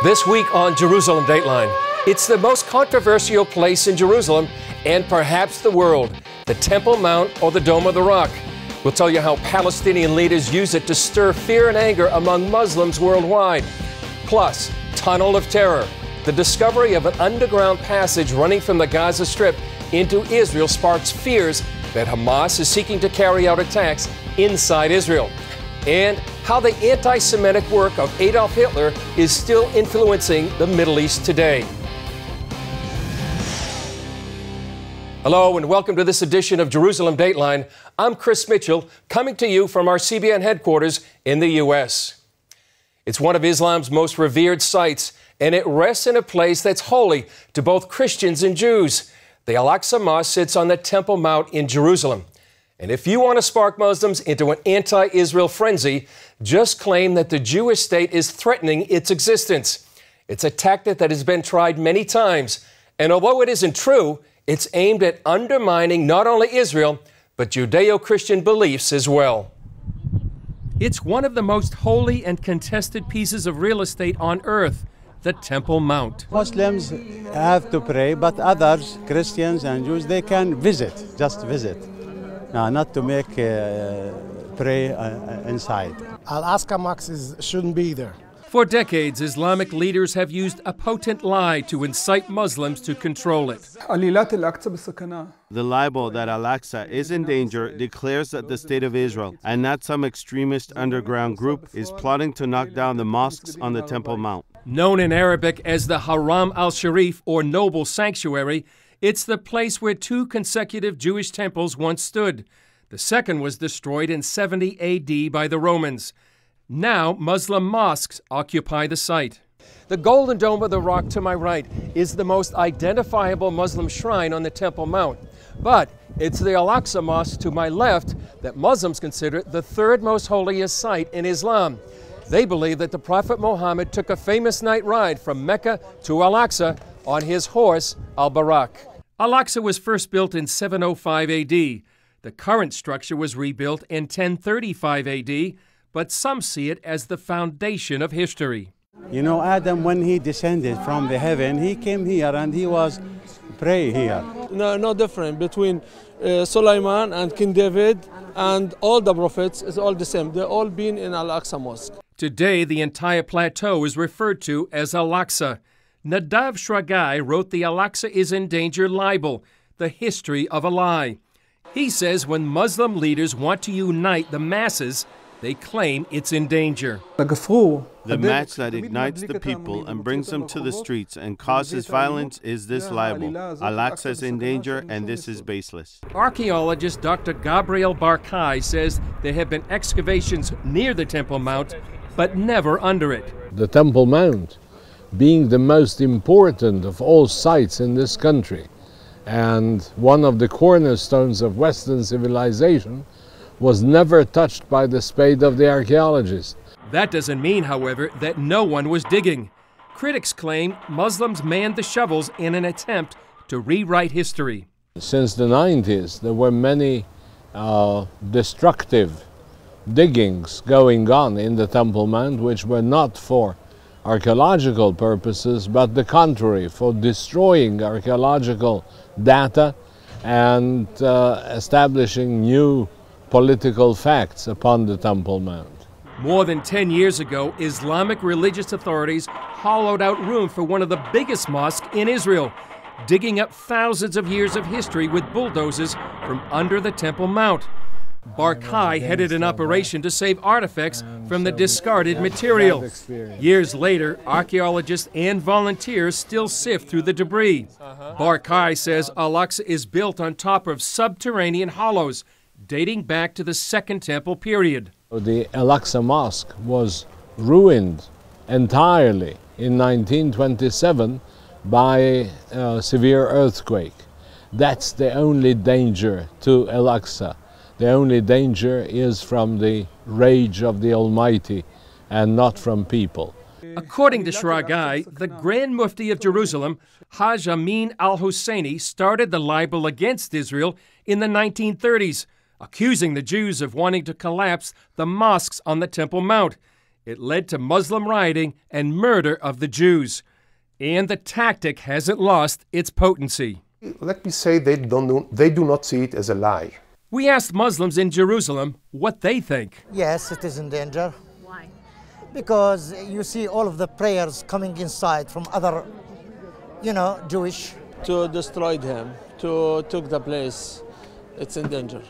This week on Jerusalem Dateline, it's the most controversial place in Jerusalem and perhaps the world, the Temple Mount or the Dome of the Rock. We'll tell you how Palestinian leaders use it to stir fear and anger among Muslims worldwide. Plus, Tunnel of Terror. The discovery of an underground passage running from the Gaza Strip into Israel sparks fears that Hamas is seeking to carry out attacks inside Israel. And how the anti-Semitic work of Adolf Hitler is still influencing the Middle East today. Hello and welcome to this edition of Jerusalem Dateline. I'm Chris Mitchell, coming to you from our CBN headquarters in the U.S. It's one of Islam's most revered sites, and it rests in a place that's holy to both Christians and Jews. The Al-Aqsa Mosque sits on the Temple Mount in Jerusalem. And if you want to spark Muslims into an anti-Israel frenzy, just claim that the Jewish state is threatening its existence. It's a tactic that has been tried many times, and although it isn't true, it's aimed at undermining not only Israel, but Judeo-Christian beliefs as well. It's one of the most holy and contested pieces of real estate on earth, the Temple Mount. Muslims have to pray, but others, Christians and Jews, they can visit, just visit. Not to make pray inside. Al-Aqsa Mosque shouldn't be there. For decades, Islamic leaders have used a potent lie to incite Muslims to control it. The libel that Al-Aqsa is in danger declares that the State of Israel, and not some extremist underground group, is plotting to knock down the mosques on the Temple Mount. Known in Arabic as the Haram al-Sharif, or Noble Sanctuary, it's the place where two consecutive Jewish temples once stood. The second was destroyed in 70 A.D. by the Romans. Now, Muslim mosques occupy the site. The Golden Dome of the Rock to my right is the most identifiable Muslim shrine on the Temple Mount. But it's the Al-Aqsa Mosque to my left that Muslims consider the third most holiest site in Islam. They believe that the Prophet Muhammad took a famous night ride from Mecca to Al-Aqsa on his horse, Al-Barak. Al-Aqsa was first built in 705 A.D. The current structure was rebuilt in 1035 A.D., but some see it as the foundation of history. You know, Adam, when he descended from the heaven, he came here and he was pray here. No different between Sulaiman and King David and all the prophets is all the same. They're all been in Al-Aqsa Mosque. Today, the entire plateau is referred to as Al-Aqsa. Nadav Shragai wrote the Al-Aqsa is in danger libel, the history of a lie. He says when Muslim leaders want to unite the masses, they claim it's in danger. The match that ignites the people and brings them to the streets and causes violence is this libel. Al-Aqsa is in danger, and this is baseless. Archaeologist Dr. Gabriel Barkai says there have been excavations near the Temple Mount, but never under it. The Temple Mount, being the most important of all sites in this country and one of the cornerstones of Western civilization, was never touched by the spade of the archaeologist. That doesn't mean, however, that no one was digging. Critics claim Muslims manned the shovels in an attempt to rewrite history. Since the 90s, there were many destructive diggings going on in the Temple Mount, which were not for archaeological purposes, but the contrary, for destroying archaeological data and establishing new political facts upon the Temple Mount. More than 10 years ago, Islamic religious authorities hollowed out room for one of the biggest mosques in Israel, digging up thousands of years of history with bulldozers from under the Temple Mount. Barkai headed an operation to save artifacts from the discarded material. Years later, archaeologists and volunteers still sift through the debris. Barkai says Al-Aqsa is built on top of subterranean hollows dating back to the Second Temple period. The Al-Aqsa Mosque was ruined entirely in 1927 by a severe earthquake. That's the only danger to Al-Aqsa. The only danger is from the rage of the Almighty and not from people. According to Shragai, the Grand Mufti of Jerusalem, Haj Amin al-Husseini, started the libel against Israel in the 1930s, accusing the Jews of wanting to collapse the mosques on the Temple Mount. It led to Muslim rioting and murder of the Jews. And the tactic hasn't lost its potency. Let me say they do not see it as a lie. We asked Muslims in Jerusalem what they think. Yes, it is in danger. Why? Because you see all of the prayers coming inside from other, Jewish. To destroy him, to take the place, it's in danger.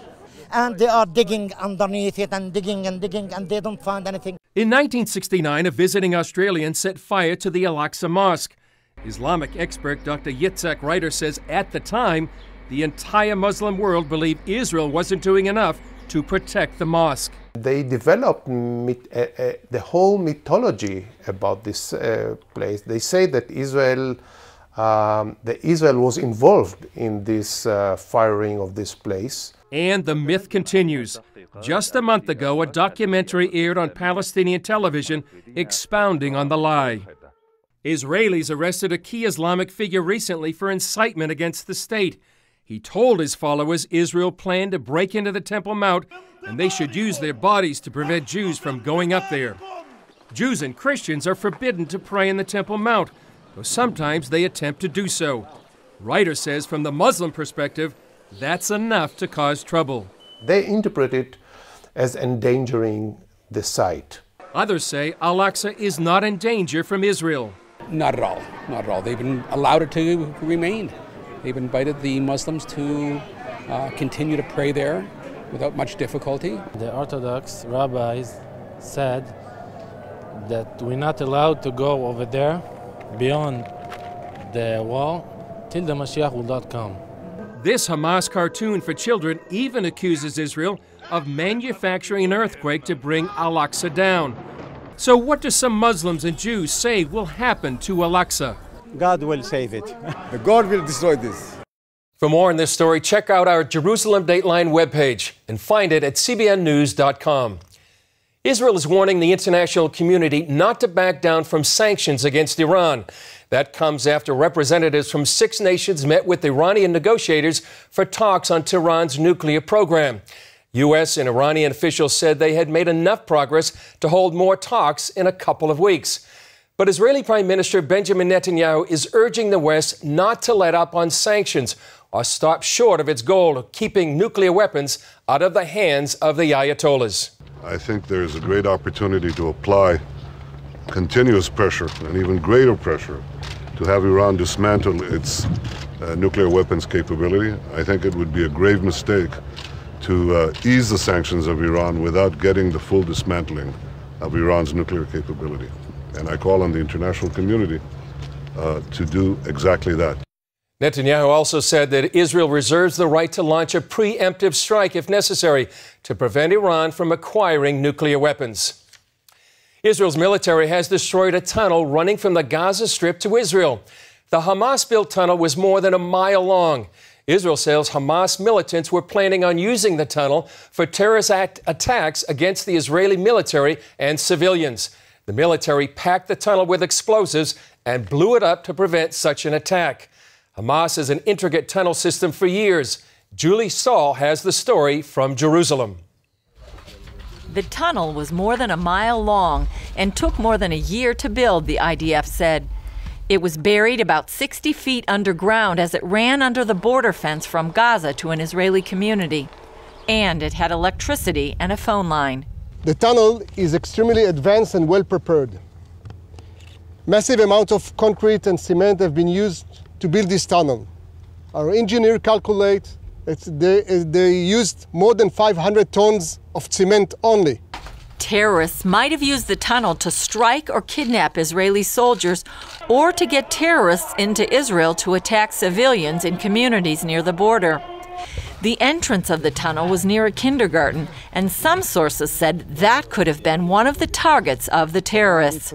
And they are digging underneath it and digging, and they don't find anything. In 1969, a visiting Australian set fire to the Al-Aqsa Mosque. Islamic expert Dr. Yitzhak Reiter says at the time, the entire Muslim world believed Israel wasn't doing enough to protect the mosque. They developed the whole mythology about this place. They say that Israel was involved in this firing of this place. And the myth continues. Just a month ago, a documentary aired on Palestinian television expounding on the lie. Israelis arrested a key Islamic figure recently for incitement against the state. He told his followers Israel planned to break into the Temple Mount and they should use their bodies to prevent Jews from going up there. Jews and Christians are forbidden to pray in the Temple Mount, though sometimes they attempt to do so. Reiter says from the Muslim perspective, that's enough to cause trouble. They interpret it as endangering the site. Others say Al-Aqsa is not in danger from Israel. Not at all, not at all. They've been allowed it to remain. They've invited the Muslims to continue to pray there without much difficulty. The Orthodox rabbis said that we're not allowed to go over there beyond the wall till the Mashiach will not come. This Hamas cartoon for children even accuses Israel of manufacturing an earthquake to bring Al-Aqsa down. So what do some Muslims and Jews say will happen to Al-Aqsa? God will save it. God will destroy this. For more on this story, check out our Jerusalem Dateline webpage and find it at cbnnews.com. Israel is warning the international community not to back down from sanctions against Iran. That comes after representatives from 6 nations met with Iranian negotiators for talks on Tehran's nuclear program. U.S. and Iranian officials said they had made enough progress to hold more talks in a couple of weeks. But Israeli Prime Minister Benjamin Netanyahu is urging the West not to let up on sanctions or stop short of its goal of keeping nuclear weapons out of the hands of the Ayatollahs. I think there is a great opportunity to apply continuous pressure and even greater pressure to have Iran dismantle its nuclear weapons capability. I think it would be a grave mistake to ease the sanctions of Iran without getting the full dismantling of Iran's nuclear capability. And I call on the international community to do exactly that. Netanyahu also said that Israel reserves the right to launch a preemptive strike if necessary to prevent Iran from acquiring nuclear weapons. Israel's military has destroyed a tunnel running from the Gaza Strip to Israel. The Hamas-built tunnel was more than a mile long. Israel says Hamas militants were planning on using the tunnel for terrorist attacks against the Israeli military and civilians. The military packed the tunnel with explosives and blew it up to prevent such an attack. Hamas has an intricate tunnel system for years. Julie Stahl has the story from Jerusalem. The tunnel was more than a mile long and took more than a year to build, the IDF said. It was buried about 60 feet underground as it ran under the border fence from Gaza to an Israeli community. And it had electricity and a phone line. The tunnel is extremely advanced and well prepared. Massive amounts of concrete and cement have been used to build this tunnel. Our engineers calculate that they used more than 500 tons of cement only. Terrorists might have used the tunnel to strike or kidnap Israeli soldiers or to get terrorists into Israel to attack civilians in communities near the border. The entrance of the tunnel was near a kindergarten, and some sources said that could have been one of the targets of the terrorists.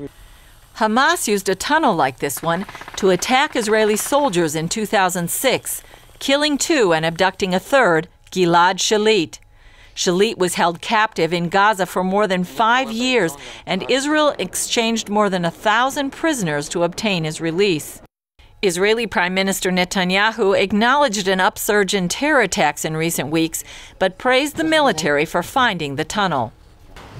Hamas used a tunnel like this one to attack Israeli soldiers in 2006, killing 2 and abducting a 3rd, Gilad Shalit. Shalit was held captive in Gaza for more than 5 years, and Israel exchanged more than 1,000 prisoners to obtain his release. Israeli Prime Minister Netanyahu acknowledged an upsurge in terror attacks in recent weeks, but praised the military for finding the tunnel.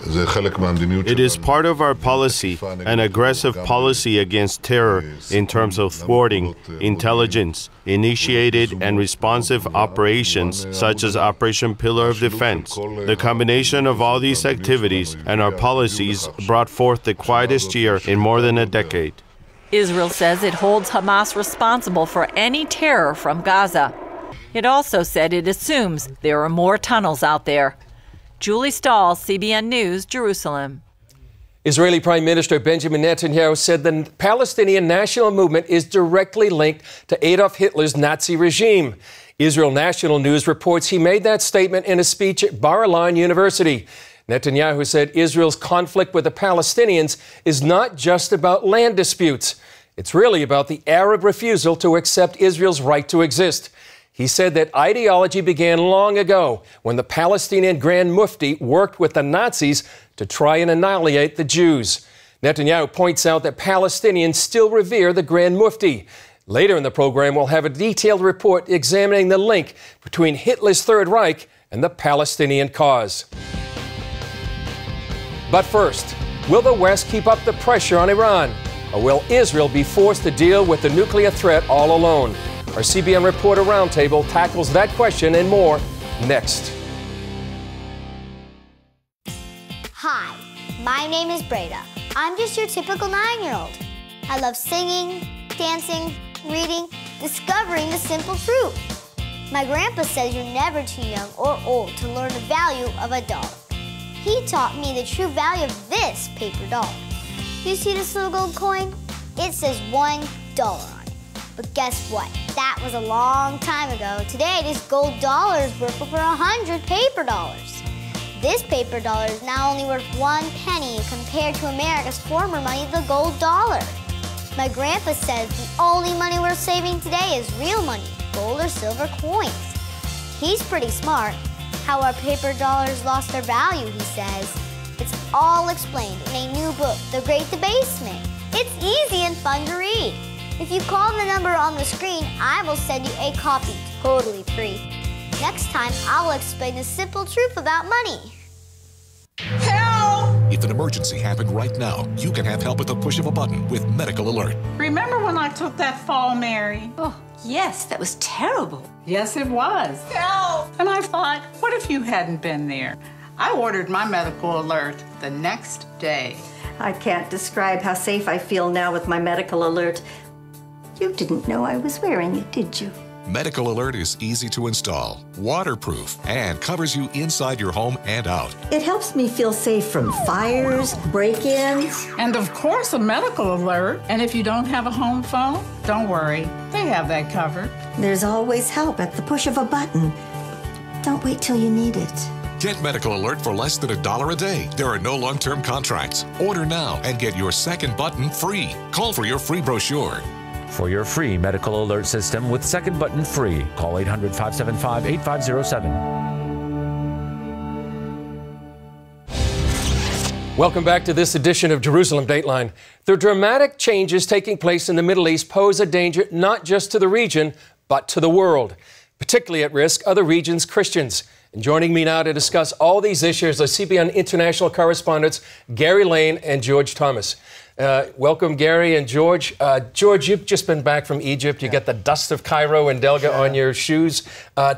It is part of our policy, an aggressive policy against terror in terms of thwarting intelligence, initiated and responsive operations such as Operation Pillar of Defense. The combination of all these activities and our policies brought forth the quietest year in more than a decade. Israel says it holds Hamas responsible for any terror from Gaza. It also said it assumes there are more tunnels out there. Julie Stahl, CBN News, Jerusalem. Israeli Prime Minister Benjamin Netanyahu said the Palestinian national movement is directly linked to Adolf Hitler's Nazi regime. Israel National News reports he made that statement in a speech at Bar-Ilan University. Netanyahu said Israel's conflict with the Palestinians is not just about land disputes. It's really about the Arab refusal to accept Israel's right to exist. He said that ideology began long ago when the Palestinian Grand Mufti worked with the Nazis to try and annihilate the Jews. Netanyahu points out that Palestinians still revere the Grand Mufti. Later in the program, we'll have a detailed report examining the link between Hitler's Third Reich and the Palestinian cause. But first, will the West keep up the pressure on Iran? Or will Israel be forced to deal with the nuclear threat all alone? Our CBN Reporter Roundtable tackles that question and more next. Hi, my name is Breda. I'm just your typical 9-year-old. I love singing, dancing, reading, discovering the simple truth. My grandpa says you're never too young or old to learn the value of a dollar. He taught me the true value of this paper dollar. You see this little gold coin? It says $1 on it. But guess what? That was a long time ago. Today, this gold dollar is worth over 100 paper dollars. This paper dollar is now only worth 1 penny compared to America's former money, the gold dollar. My grandpa says the only money worth saving today is real money, gold or silver coins. He's pretty smart. How our paper dollars lost their value, he says. It's all explained in a new book, The Great Debasement. It's easy and fun to read. If you call the number on the screen, I will send you a copy, totally free. Next time, I'll explain the simple truth about money. Help! If an emergency happened right now, you can have help at the push of a button with Medical Alert. Remember when I took that fall, Mary? Oh, yes, that was terrible. Yes, it was. Help! And I thought, what if you hadn't been there? I ordered my Medical Alert the next day. I can't describe how safe I feel now with my Medical Alert. You didn't know I was wearing it, did you? Medical Alert is easy to install, waterproof, and covers you inside your home and out. It helps me feel safe from fires, break-ins. And of course, a Medical Alert. And if you don't have a home phone, don't worry. They have that covered. There's always help at the push of a button. Don't wait till you need it. Get Medical Alert for less than $1 a day. There are no long-term contracts. Order now and get your second button free. Call for your free brochure. For your free Medical Alert system with second button free, call 800-575-8507. Welcome back to this edition of Jerusalem Dateline. The dramatic changes taking place in the Middle East pose a danger not just to the region, but to the world. Particularly at risk are the region's Christians. And joining me now to discuss all these issues are CBN international correspondents Gary Lane and George Thomas. Welcome, Gary and George. George, you've just been back from Egypt. You got the dust of Cairo and Delga on your shoes.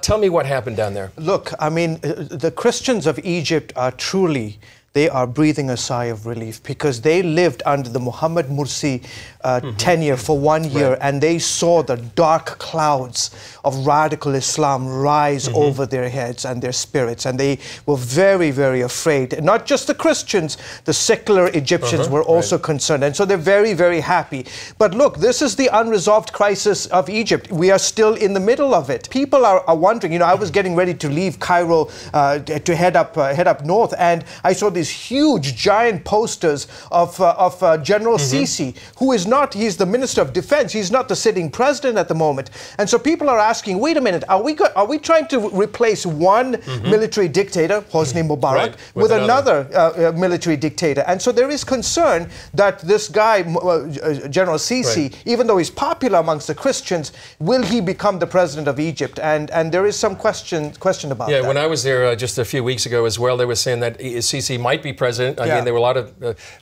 Tell me what happened down there. Look, I mean, the Christians of Egypt are truly, they are breathing a sigh of relief because they lived under the Mohammed Mursi tenure for 1 year, and they saw the dark clouds of radical Islam rise over their heads and their spirits, and they were very, very afraid. Not just the Christians, the secular Egyptians were also concerned, and so they're very, very happy. But look, this is the unresolved crisis of Egypt. We are still in the middle of it. People are wondering, you know, I was getting ready to leave Cairo to head up north, and I saw these huge, giant posters of General Sisi, who is not, he's the Minister of Defense, he's not the sitting president at the moment. And so people are asking, wait a minute, are we trying to replace one military dictator, Hosni Mubarak, with another military dictator? And so there is concern that this guy, General Sisi, even though he's popular amongst the Christians, will he become the president of Egypt? And there is some question about that. Yeah, when I was there just a few weeks ago as well, they were saying that Sisi might might be president. I mean, there were a lot of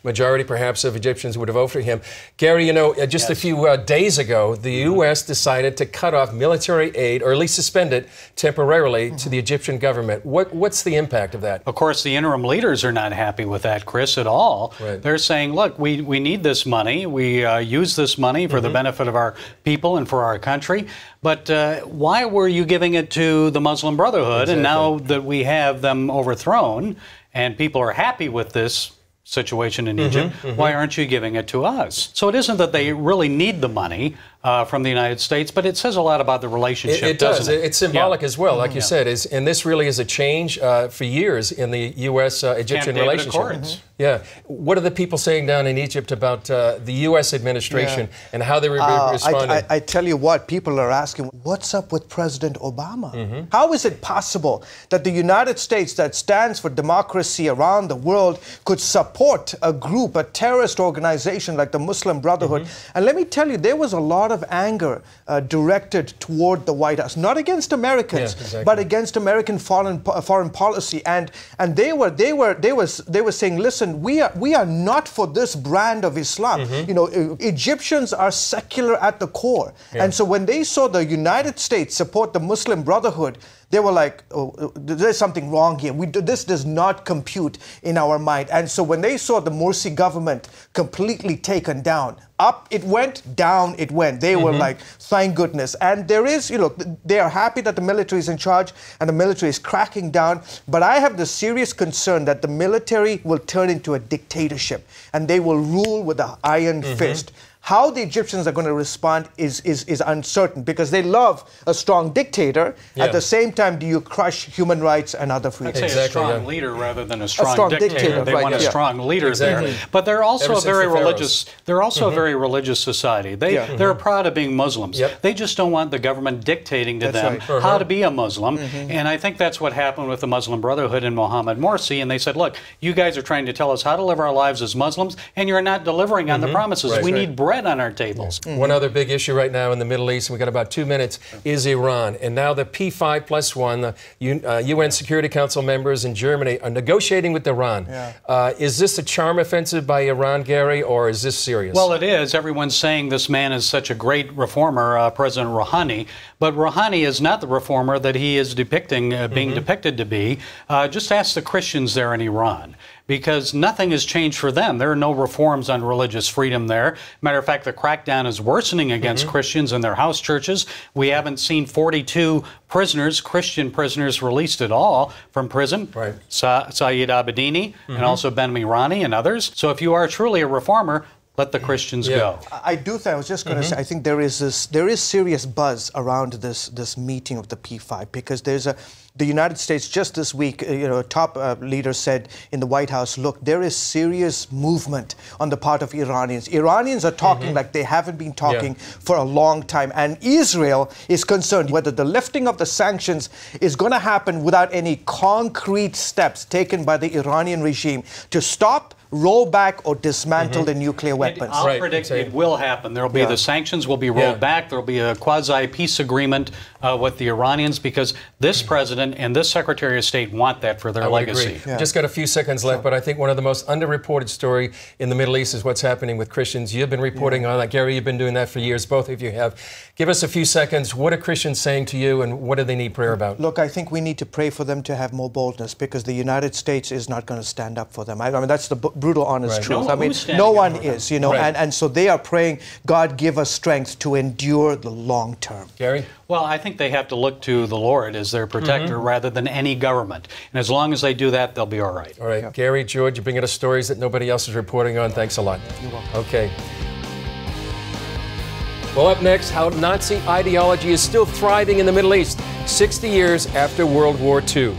majority, perhaps, of Egyptians who would have voted for him. Gary, you know, just a few days ago, the U.S. decided to cut off military aid, or at least suspend it temporarily, to the Egyptian government. What's the impact of that? Of course, the interim leaders are not happy with that, Chris, at all. Right. They're saying, look, we need this money. We use this money for the benefit of our people and for our country. But why were you giving it to the Muslim Brotherhood? Exactly. And now that we have them overthrown and people are happy with this situation in Egypt, why aren't you giving it to us? So it isn't that they really need the money from the United States, but it says a lot about the relationship, it does. doesn't it? It's symbolic as well, like you said. And this really is a change for years in the U.S.-Egyptian relationship. Yeah. What are the people saying down in Egypt about the U.S. administration and how they responding? I tell you what, people are asking, what's up with President Obama? How is it possible that the United States, that stands for democracy around the world, could support a group, a terrorist organization like the Muslim Brotherhood? And let me tell you, there was a lot of anger directed toward the White House, not against Americans, but against American foreign policy. And they were saying, listen, we are not for this brand of Islam. You know, Egyptians are secular at the core. And so when they saw the United States support the Muslim Brotherhood, they were like, oh, there's something wrong here. This does not compute in our mind. And so when they saw the Morsi government completely taken down, up it went, down it went. They were like, thank goodness. And there is, you know, they are happy that the military is in charge and the military is cracking down. But I have the serious concern that the military will turn into a dictatorship and they will rule with an iron fist. How the Egyptians are going to respond is uncertain, because they love a strong dictator. At the same time, do you crush human rights and other freedoms? I'd say a strong leader rather than a strong dictator. They want a strong leader there. But they're also a very religious. They're also a very religious society. They're proud of being Muslims. They just don't want the government dictating to them how to be a Muslim. And I think that's what happened with the Muslim Brotherhood and Mohammed Morsi. And they said, look, you guys are trying to tell us how to live our lives as Muslims, and you're not delivering on the promises. We need bread on our tables. One other big issue right now in the Middle East, and we've got about 2 minutes, is Iran. And now the P5+1, the UN Security Council members in Germany, are negotiating with Iran. Is this a charm offensive by Iran, Gary, or is this serious? Well, it is. Everyone's saying this man is such a great reformer, President Rouhani. But Rouhani is not the reformer that he is depicting, being depicted to be. Just ask the Christians there in Iran, because nothing has changed for them. There are no reforms on religious freedom there. Matter of fact, the crackdown is worsening against Christians in their house churches. We haven't seen 42 prisoners, Christian prisoners, released at all from prison. Saeed Abedini and also Ben Mirani and others. So if you are truly a reformer, let the Christians go. I do think, I was just going to say, I think there is serious buzz around this meeting of the P5, because the United States just this week, top leader said in the White House, look, there is serious movement on the part of Iranians. Iranians are talking like they haven't been talking for a long time. And Israel is concerned whether the lifting of the sanctions is going to happen without any concrete steps taken by the Iranian regime to stop, roll back, or dismantle the nuclear weapons. I'll predict it will happen. There will be the sanctions will be rolled back. There will be a quasi-peace agreement with the Iranians, because this president and this Secretary of State want that for their legacy. Just got a few seconds left, but I think one of the most underreported story in the Middle East is what's happening with Christians. You've been reporting on that. Gary, you've been doing that for years. Both of you have. Give us a few seconds. What are Christians saying to you, and what do they need prayer about? Look, I think we need to pray for them to have more boldness, because the United States is not going to stand up for them. I mean, that's the brutal, honest truth. I mean, no one is, and so they are praying, God, give us strength to endure the long term. Gary? Well, I think they have to look to the Lord as their protector rather than any government. And as long as they do that, they'll be all right. All right. Gary, George, you're bringing us stories that nobody else is reporting on. Thanks a lot. You're welcome. Okay. Well, up next, how Nazi ideology is still thriving in the Middle East 60 years after World War II.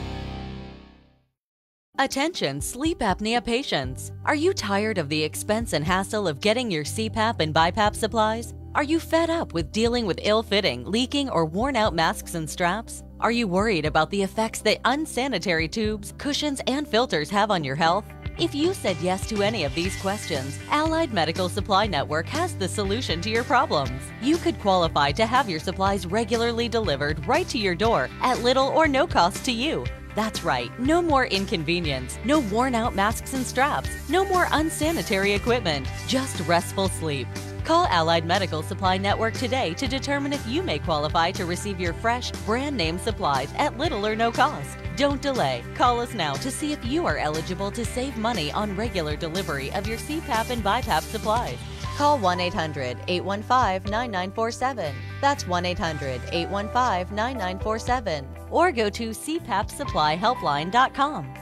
Attention sleep apnea patients. Are you tired of the expense and hassle of getting your CPAP and BiPAP supplies? Are you fed up with dealing with ill-fitting, leaking, or worn-out masks and straps? Are you worried about the effects that unsanitary tubes, cushions, and filters have on your health? If you said yes to any of these questions, Allied Medical Supply Network has the solution to your problems. You could qualify to have your supplies regularly delivered right to your door at little or no cost to you. That's right, no more inconvenience, no worn-out masks and straps, no more unsanitary equipment, just restful sleep. Call Allied Medical Supply Network today to determine if you may qualify to receive your fresh, brand-name supplies at little or no cost. Don't delay. Call us now to see if you are eligible to save money on regular delivery of your CPAP and BiPAP supplies. Call 1-800-815-9947. That's 1-800-815-9947. Or go to cpapsupplyhelpline.com.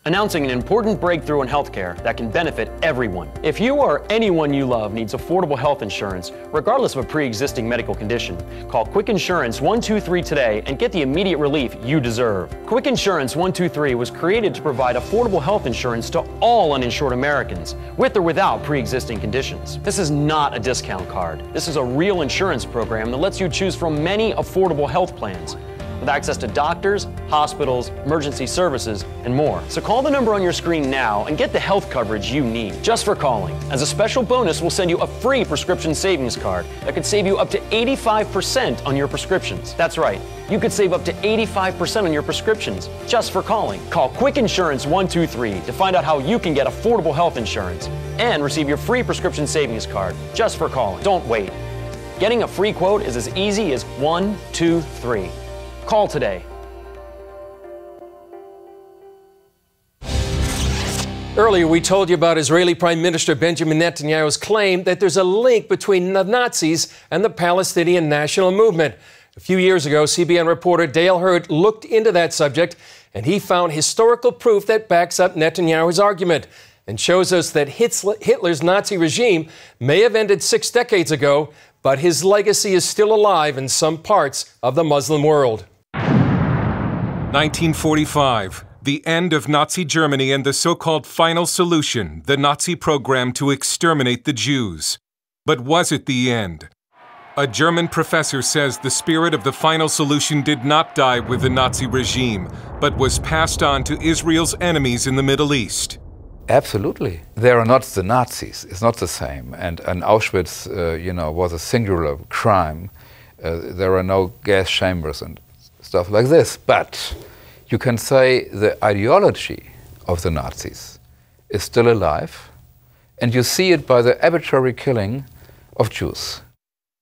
Announcing an important breakthrough in healthcare that can benefit everyone. If you or anyone you love needs affordable health insurance, regardless of a pre-existing medical condition, call Quick Insurance 123 today and get the immediate relief you deserve. Quick Insurance 123 was created to provide affordable health insurance to all uninsured Americans, with or without pre-existing conditions. This is not a discount card. This is a real insurance program that lets you choose from many affordable health plans, with access to doctors, hospitals, emergency services, and more. So call the number on your screen now and get the health coverage you need just for calling. As a special bonus, we'll send you a free prescription savings card that could save you up to 85% on your prescriptions. That's right, you could save up to 85% on your prescriptions just for calling. Call Quick Insurance 123 to find out how you can get affordable health insurance and receive your free prescription savings card just for calling. Don't wait. Getting a free quote is as easy as 1, 2, 3. Call today. Earlier, we told you about Israeli Prime Minister Benjamin Netanyahu's claim that there's a link between the Nazis and the Palestinian national movement. A few years ago, CBN reporter Dale Hurd looked into that subject, and he found historical proof that backs up Netanyahu's argument and shows us that Hitler's Nazi regime may have ended 6 decades ago, but his legacy is still alive in some parts of the Muslim world. 1945, the end of Nazi Germany and the so-called final solution, the Nazi program to exterminate the Jews. But was it the end? A German professor says the spirit of the final solution did not die with the Nazi regime, but was passed on to Israel's enemies in the Middle East. Absolutely. They are not the Nazis. It's not the same. And Auschwitz, was a singular crime. There are no gas chambers and stuff like this. But you can say the ideology of the Nazis is still alive, and you see it by the arbitrary killing of Jews.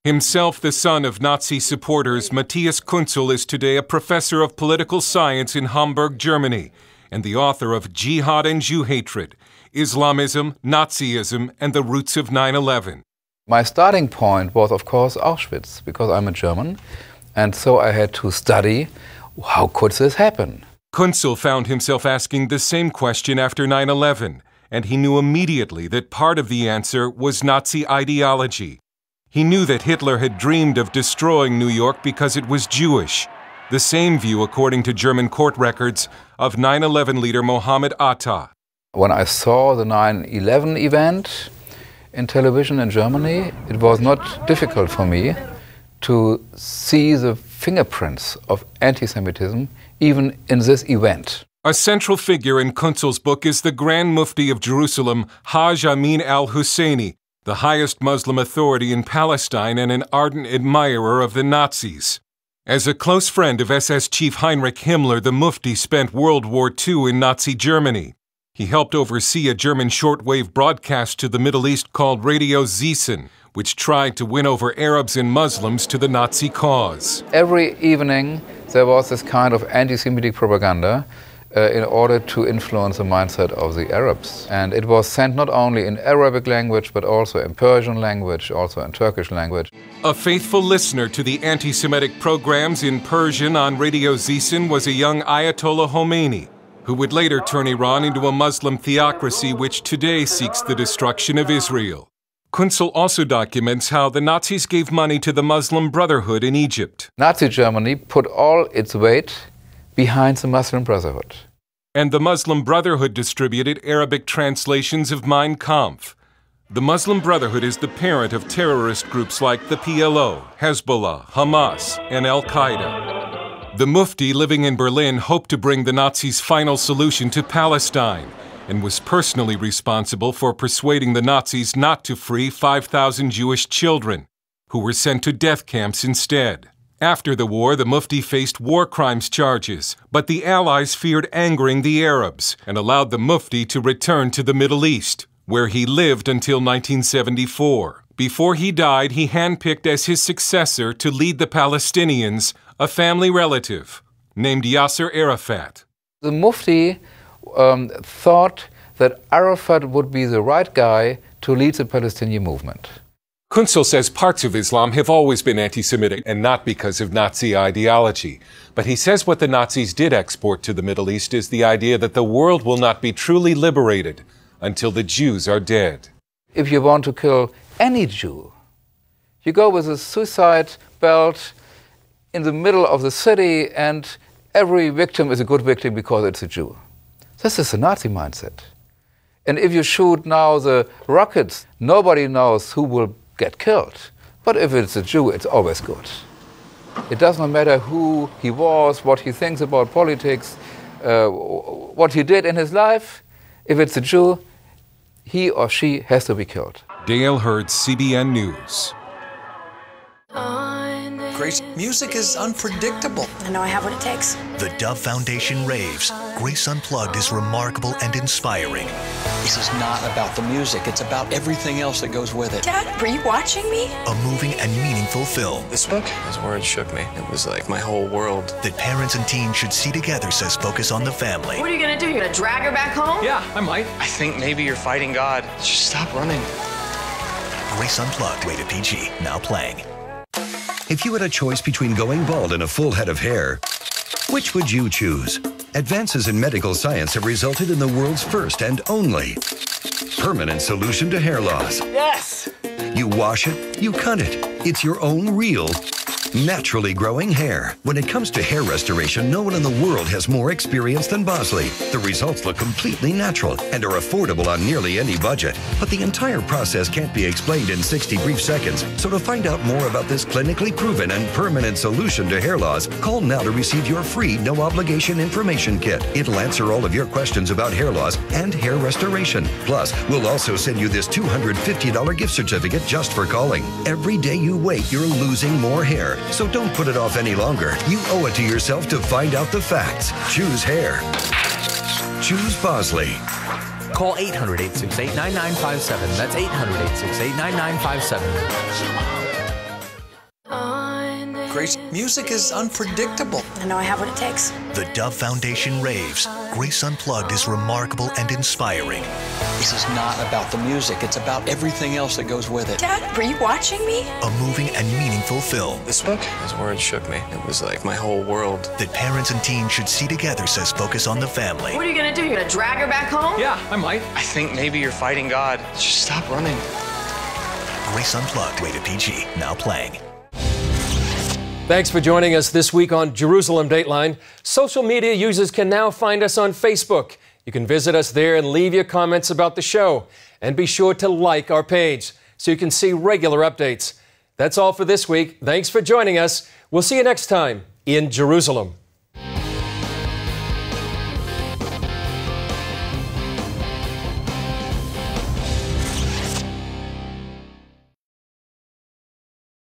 Himself the son of Nazi supporters, Matthias Kunzel is today a professor of political science in Hamburg, Germany, and the author of Jihad and Jew Hatred, Islamism, Nazism, and the Roots of 9/11. My starting point was, of course, Auschwitz, because I'm a German, and so I had to study, how could this happen? Kunzel found himself asking the same question after 9/11, and he knew immediately that part of the answer was Nazi ideology. He knew that Hitler had dreamed of destroying New York because it was Jewish, the same view, according to German court records, of 9/11 leader Mohammed Atta. When I saw the 9/11 event in television in Germany, it was not difficult for me to see the fingerprints of anti-Semitism even in this event. A central figure in Kunzel's book is the Grand Mufti of Jerusalem, Haj Amin al-Husseini, the highest Muslim authority in Palestine and an ardent admirer of the Nazis. As a close friend of SS Chief Heinrich Himmler, the Mufti spent World War II in Nazi Germany. He helped oversee a German shortwave broadcast to the Middle East called Radio Zissen, which tried to win over Arabs and Muslims to the Nazi cause. Every evening there was this kind of anti-Semitic propaganda in order to influence the mindset of the Arabs. And it was sent not only in Arabic language, but also in Persian language, also in Turkish language. A faithful listener to the anti-Semitic programs in Persian on Radio Zissen was a young Ayatollah Khomeini, who would later turn Iran into a Muslim theocracy which today seeks the destruction of Israel. Kunzel also documents how the Nazis gave money to the Muslim Brotherhood in Egypt. Nazi Germany put all its weight behind the Muslim Brotherhood. And the Muslim Brotherhood distributed Arabic translations of Mein Kampf. The Muslim Brotherhood is the parent of terrorist groups like the PLO, Hezbollah, Hamas, and Al-Qaeda. The Mufti living in Berlin hoped to bring the Nazis' final solution to Palestine, and was personally responsible for persuading the Nazis not to free 5,000 Jewish children, who were sent to death camps instead. After the war, the Mufti faced war crimes charges, but the Allies feared angering the Arabs and allowed the Mufti to return to the Middle East, where he lived until 1974. Before he died, he handpicked as his successor to lead the Palestinians a family relative named Yasser Arafat. The Mufti thought that Arafat would be the right guy to lead the Palestinian movement. Kunzel says parts of Islam have always been anti-Semitic and not because of Nazi ideology. But he says what the Nazis did export to the Middle East is the idea that the world will not be truly liberated until the Jews are dead. If you want to kill any Jew, you go with a suicide belt in the middle of the city and every victim is a good victim because it's a Jew. This is the Nazi mindset. And if you shoot now the rockets, nobody knows who will get killed. But if it's a Jew, it's always good. It does not matter who he was, what he thinks about politics, what he did in his life. If it's a Jew, he or she has to be killed. Dale Hurd, CBN News. Grace, music is unpredictable. I know I have what it takes. The Dove Foundation raves. Grace Unplugged is remarkable and inspiring. This is not about the music. It's about everything else that goes with it. Dad, were you watching me? A moving and meaningful film. This book, his words shook me. It was like my whole world. That parents and teens should see together, says Focus on the Family. What are you going to do? You're going to drag her back home? Yeah, I might. I think maybe you're fighting God. Just stop running. Grace Unplugged, rated PG, now playing. If you had a choice between going bald and a full head of hair, which would you choose? Advances in medical science have resulted in the world's first and only permanent solution to hair loss. Yes! You wash it, you cut it. It's your own real, naturally growing hair. When it comes to hair restoration, no one in the world has more experience than Bosley. The results look completely natural and are affordable on nearly any budget. But the entire process can't be explained in 60 brief seconds. So to find out more about this clinically proven and permanent solution to hair loss, call now to receive your free no-obligation information kit. It'll answer all of your questions about hair loss and hair restoration. Plus, we'll also send you this $250 gift certificate just for calling. Every day you wait, you're losing more hair. So don't put it off any longer. You owe it to yourself to find out the facts. Choose hair. Choose Bosley. Call 800-868-9957. That's 800-868-9957. Grace, music is unpredictable. I know I have what it takes. The Dove Foundation raves. Grace Unplugged is remarkable and inspiring. This is not about the music. It's about everything else that goes with it. Dad, were you watching me? A moving and meaningful film. This book, his words shook me. It was like my whole world. That parents and teens should see together, says Focus on the Family. What are you going to do? You're going to drag her back home? Yeah, I might. I think maybe you're fighting God. Just stop running. Grace Unplugged, rated PG, now playing. Thanks for joining us this week on Jerusalem Dateline. Social media users can now find us on Facebook. You can visit us there and leave your comments about the show. And be sure to like our page so you can see regular updates. That's all for this week. Thanks for joining us. We'll see you next time in Jerusalem.